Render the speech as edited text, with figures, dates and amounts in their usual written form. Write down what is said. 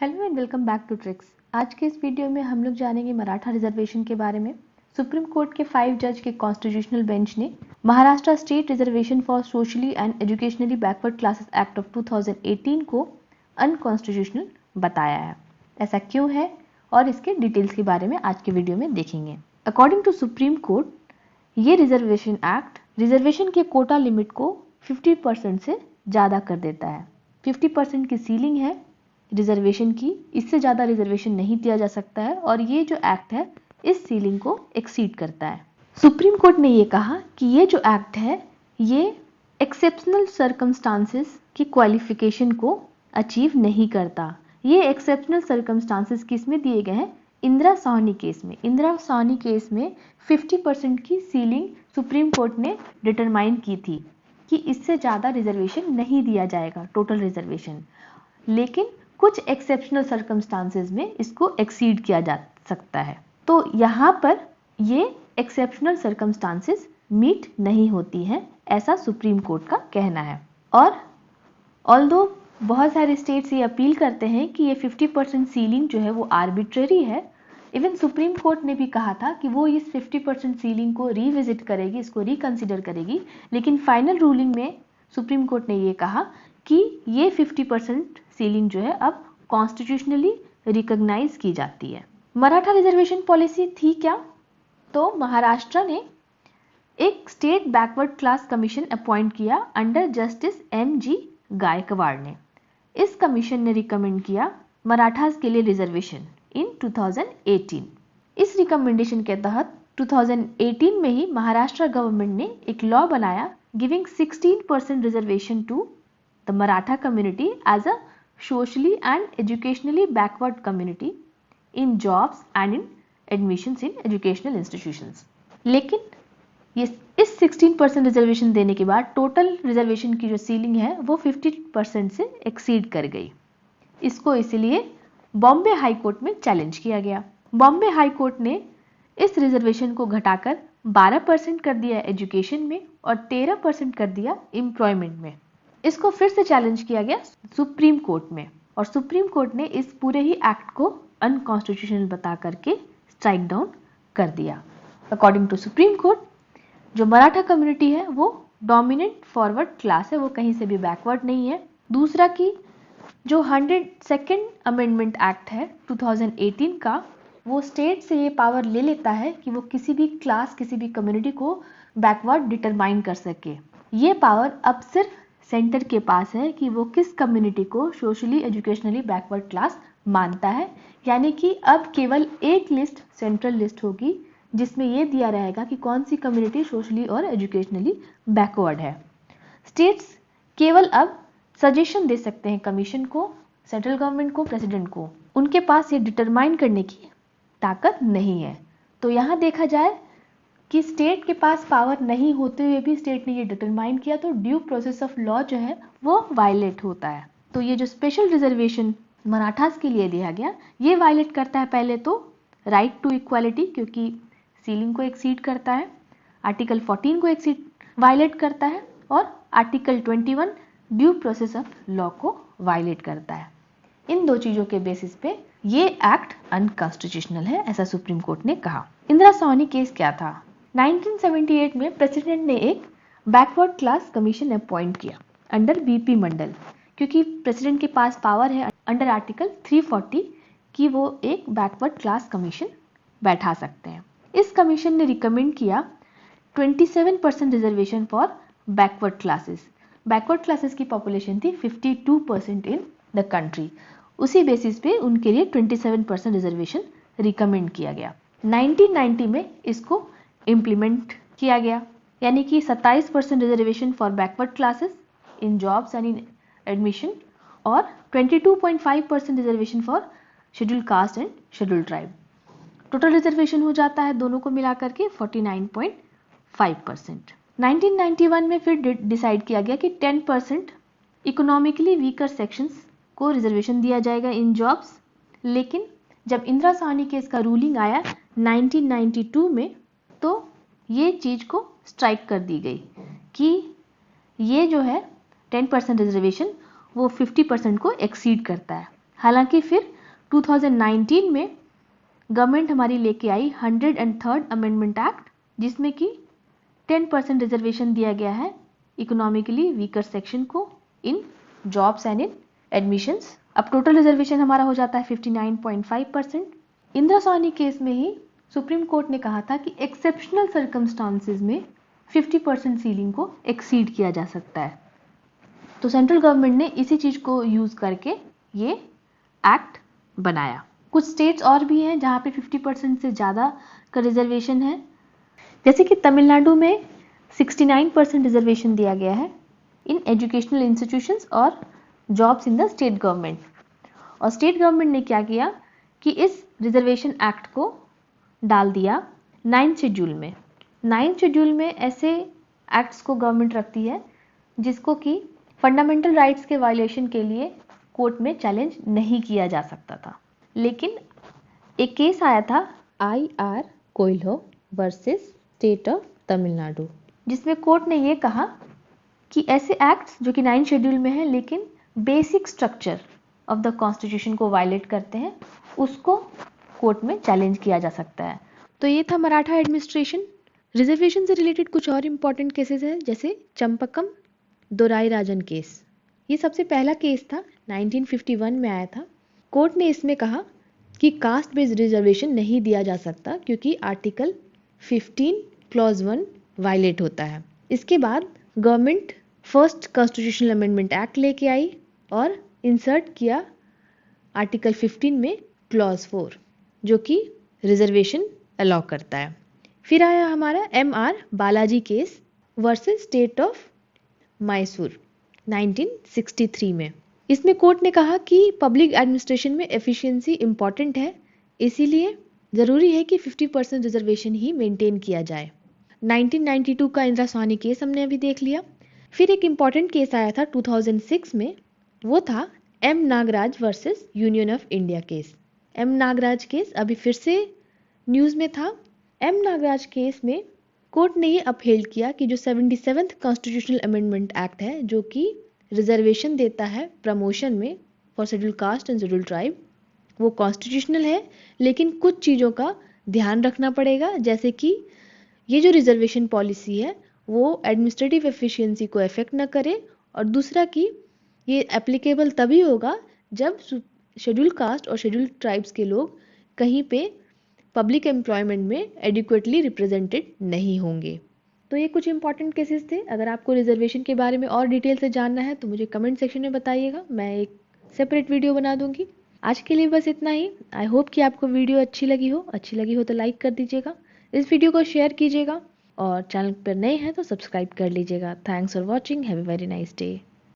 Hello and welcome back to Tricks. आज के इस वीडियो में हम लोग जानेंगे मराठा रिजर्वेशन के बारे में। सुप्रीम कोर्ट के 5 जज के कॉन्स्टिट्यूशनल बेंच ने Maharashtra state reservation for socially and educationally backward classes act of 2018 को अनकॉन्स्टिट्यूशनल बताया है। ऐसा क्यों है और इसके डिटेल्स के बारे में आज के वीडियो में देखेंगे। अकॉर्डिंग टू सुप्रीम कोर्ट, ये रिजर्वेशन एक्ट रिजर्वेशन के कोटा लिमिट को 50% से ज़्यादा कर देता है। 50% की सीलिंग है रिजर्वेशन की, इससे ज़्यादा रिजर्वेशन नहीं दिया जा सकता है और ये जो एक्ट है इस सीलिंग को एक्सीड करता है। सुप्रीम कोर्ट ने ये कहा कि ये जो एक्ट है ये एक्सेप्शनल सर्कमस्टांसेस की क्वालिफिकेशन को अचीव नहीं करता। ये एक्सेप्शनल सर्कमस्टांसेस किस में दिए गए हैं? इंदिरा साहनी केस में। इंदिरा साहनी केस में 50% की सीलिंग सुप्रीम कोर्ट ने डिटरमाइन की थी कि इससे ज़्यादा रिजर्वेशन नहीं दिया जाएगा, टोटल रिजर्वेशन। लेकिन कुछ एक्सेप्शनल सर्कमस्टांसेस में इसको एक्सीड किया जा सकता है। तो यहाँ पर ये एक्सेप्शनल सर्कमस्टांसेस मीट नहीं होती हैं, ऐसा सुप्रीम कोर्ट का कहना है। और ऑल्दो बहुत सारे स्टेट्स ये अपील करते हैं कि ये 50% सीलिंग जो है वो आर्बिट्रेरी है। इवन सुप्रीम कोर्ट ने भी कहा था कि वो इस 50% सीलिंग को रिविजिट करेगी, इसको रिकंसिडर करेगी। लेकिन फाइनल रूलिंग में सुप्रीम कोर्ट ने ये कहा कि ये 50% सीलिंग जो है अब कॉन्स्टिट्यूशनली रिकॉग्नाइज की जाती है। मराठा रिजर्वेशन पॉलिसी थी क्या? तो महाराष्ट्र ने एक state backward class commission appoint किया अंडर जस्टिस MG गायकवाड़ ने। इस कमीशन ने रिकमेंड किया मराठास के लिए रिजर्वेशन इन 2018। इस रिकमेंडेशन के तहत 2018 में ही महाराष्ट्र गवर्नमेंट ने एक लॉ बनाया giving 16% reservation to the Maratha community as a socially and educationally backward community in jobs and in admissions in educational institutions। लेकिन ये इस 16% रिजर्वेशन देने के बाद टोटल रिजर्वेशन की जो सीलिंग है वो 50% से एक्सीड कर गई। इसको इसलिए बॉम्बे हाई कोर्ट में चैलेंज किया गया। बॉम्बे हाई कोर्ट ने इस रिजर्वेशन को घटाकर 12% कर दिया एजुकेशन में और 13% कर दिया एम्प्लॉयमेंट में। इसको फिर से चैलेंज किया गया सुप्रीम कोर्ट में और सुप्रीम कोर्ट ने इस पूरे ही एक्ट को अनकॉन्स्टिट्यूशनल बता करके स्ट्राइक डाउन कर दिया। अकॉर्डिंग टू सुप्रीम कोर्ट, जो मराठा कम्युनिटी है वो डोमिनेंट फॉरवर्ड क्लास है, वो कहीं से भी बैकवर्ड नहीं है। दूसरा कि जो 102nd अमेंडमेंट एक्ट है 2018 का, वो स्टेट से ये पावर ले लेता है कि वो किसी भी क्लास, किसी भी कम्युनिटी को बैकवर्ड डिटरमाइन कर सके। ये पावर अब सिर्फ सेंटर के पास है कि वो किस कम्युनिटी को सोशली एजुकेशनली बैकवर्ड क्लास मानता है। यानी कि अब केवल एक लिस्ट, सेंट्रल लिस्ट होगी जिसमें ये दिया रहेगा कि कौन सी कम्युनिटी सोशली और एजुकेशनली बैकवर्ड है। स्टेट्स केवल अब सजेशन दे सकते हैं कमीशन को, सेंट्रल गवर्नमेंट को, प्रेसिडेंट को। उनके पास ये डिटरमाइन करने की ताकत नहीं है। तो यहाँ देखा जाए कि स्टेट के पास पावर नहीं होते हुए भी स्टेट ने ये डिटरमाइन किया, तो ड्यू प्रोसेस ऑफ लॉ जो है वो वायलेट होता है। तो ये जो स्पेशल रिजर्वेशन मराठास के लिए दिया गया, ये वायलेट करता है पहले तो राइट टू इक्वालिटी, क्योंकि सीलिंग को एक्सीड करता है। आर्टिकल 14 को एक्सीड वायलेट करता है और article 21 due process of law को वायलेट करता है। इन दो चीजों के बेसिस पे ये एक्ट अनकॉन्स्टिट्यूशनल है, ऐसा सुप्रीम कोर्ट ने कहा। इंदिरा साहनी केस क्या था? 1978 में प्रेसिडेंट ने एक बैकवर्ड क्लास कमीशन अपॉइंट किया अंडर BP मंडल, क्योंकि प्रेसिडेंट के पास पावर है अंडर आर्टिकल 340 कि वो एक बैकवर्ड क्लास कमीशन बैठा सकते हैं। इस कमीशन ने रिकमेंड किया 27% reservation for backward classes. Backward classes की पॉपुलेशन थी 52% इन द कंट्री। उसी बेसिस पे उनके लिए 27% रिजर्वेशन रिकमेंड किया गया। 1990 में इसको इम्प्लीमेंट किया गया, यानी कि 27% reservation for backward classes in jobs and in admission और 22.5% reservation for scheduled caste and scheduled tribe. Total reservation हो जाता है दोनों को मिलाकर के 49.5%। 1991 में फिर डिसाइड किया गया कि 10% इकोनॉमिकली वीकर सेक्शंस को रिजर्वेशन दिया जाएगा इन जॉब्स। लेकिन जब इंदिरा साहनी केस का रूलिंग आया 1992 में, तो ये चीज को स्ट्राइक कर दी गई कि ये जो है 10% रिजर्वेशन वो 50% को एक्सीड करता है। हालांकि फिर 2019 में गवर्नमेंट हमारी लेके आई 103rd अमेंडमेंट एक्ट, जिसमें कि 10% रिजर्वेशन दिया गया है इकोनॉमिकली वीकर सेक्शन को इन जॉब्स एंड इन एडमिशंस। अब टोटल रिजर्वेशन हमारा हो जाता है 59.5%। इंदिरा साहनी केस में ही सुप्रीम कोर्ट ने कहा था कि एक्सेप्शनल सर्कमस्टांसेस में 50% सीलिंग को एक्सीड किया जा सकता है। तो सेंट्रल गवर्नमेंट ने इसी चीज को यूज करके ये एक्ट बनाया। कुछ स्टेट्स और भी हैं जहाँ पे 50% से ज़्यादा का रिजर्वेशन है, जैसे कि तमिलनाडु में 69% रिजर्वेशन दिया गया है इन एजुकेशनल इंस्टीट्यूशंस और jobs in the state government. और स्टेट गवर्नमेंट ने क्या किया कि इस रिजर्वेशन एक्ट को डाल दिया 9th शेड्यूल में। 9th शेड्यूल में ऐसे एक्ट्स को गवर्नमेंट रखती है जिसको कि फंडामेंटल राइट्स के वायलेशन के लिए कोर्ट में चैलेंज नहीं किया जा सकता था। लेकिन एक केस आया था IR Coelho versus state of Tamil Nadu, जिसमें कोर्ट ने ये कहा कि ऐसे एक्ट्स जो कि 9th शेड्यूल में है लेकिन basic structure of the constitution को वायलेट करते हैं, उसको कोर्ट में चैलेंज किया जा सकता है। तो ये था मराठा एडमिनिस्ट्रेशन। रिजर्वेशन से रिलेटेड कुछ और इम्पोर्टेंट केसेस हैं, जैसे चंपकम दोराई राजन केस। ये सबसे पहला केस था, 1951 में आया था। कोर्ट ने इसमें कहा कि कास्ट बेस्ड रिजर्वेशन नहीं दिया जा सकता क्योंकि आर्टिकल 15 क्लॉज 1 वायलेट होता है। इसके बाद government first constitutional amendment act लेके आई और इंसर्ट किया आर्टिकल 15 में क्लॉज 4 जो कि रिजर्वेशन अलाउ करता है। फिर आया हमारा MR Balaji case versus state of Mysore 1963 में। इसमें कोर्ट ने कहा कि पब्लिक एडमिनिस्ट्रेशन में एफिशिएंसी इंपॉर्टेंट है, इसीलिए ज़रूरी है कि 50% रिजर्वेशन ही मेंटेन किया जाए। 1992 का इंदिरा साहनी केस हमने अभी देख लिया। फिर एक इम्पॉर्टेंट केस आया था 2006 में, वो था M Nagraj versus union of India case. M Nagraj case अभी फिर से न्यूज़ में था। M नागराज केस में कोर्ट ने ये अपहेल्ड किया कि जो 77th कॉन्स्टिट्यूशनल अमेंडमेंट एक्ट है जो कि रिजर्वेशन देता है प्रमोशन में for schedule caste and schedule tribe, वो कॉन्स्टिट्यूशनल है, लेकिन कुछ चीज़ों का ध्यान रखना पड़ेगा, जैसे कि ये जो रिजर्वेशन पॉलिसी है वो एडमिनिस्ट्रेटिव एफिशिएंसी को अफेक्ट ना करे, और दूसरा कि ये एप्लीकेबल तभी होगा जब शेड्यूल कास्ट और शेड्यूल ट्राइब्स के लोग कहीं पे पब्लिक एम्प्लॉयमेंट में एडिक्वेटली रिप्रेजेंटेड नहीं होंगे। तो ये कुछ इंपॉर्टेंट केसेस थे। अगर आपको रिजर्वेशन के बारे में और डिटेल से जानना है तो मुझे कमेंट सेक्शन में बताइएगा, मैं एक सेपरेट वीडियो बना दूंगी। आज के लिए बस इतना ही। आई होप कि आपको वीडियो अच्छी लगी हो तो लाइक कर दीजिएगा, इस वीडियो को शेयर कीजिएगा और चैनल पर नए हैं तो सब्सक्राइब कर लीजिएगा। Thanks for watching, have a very nice day.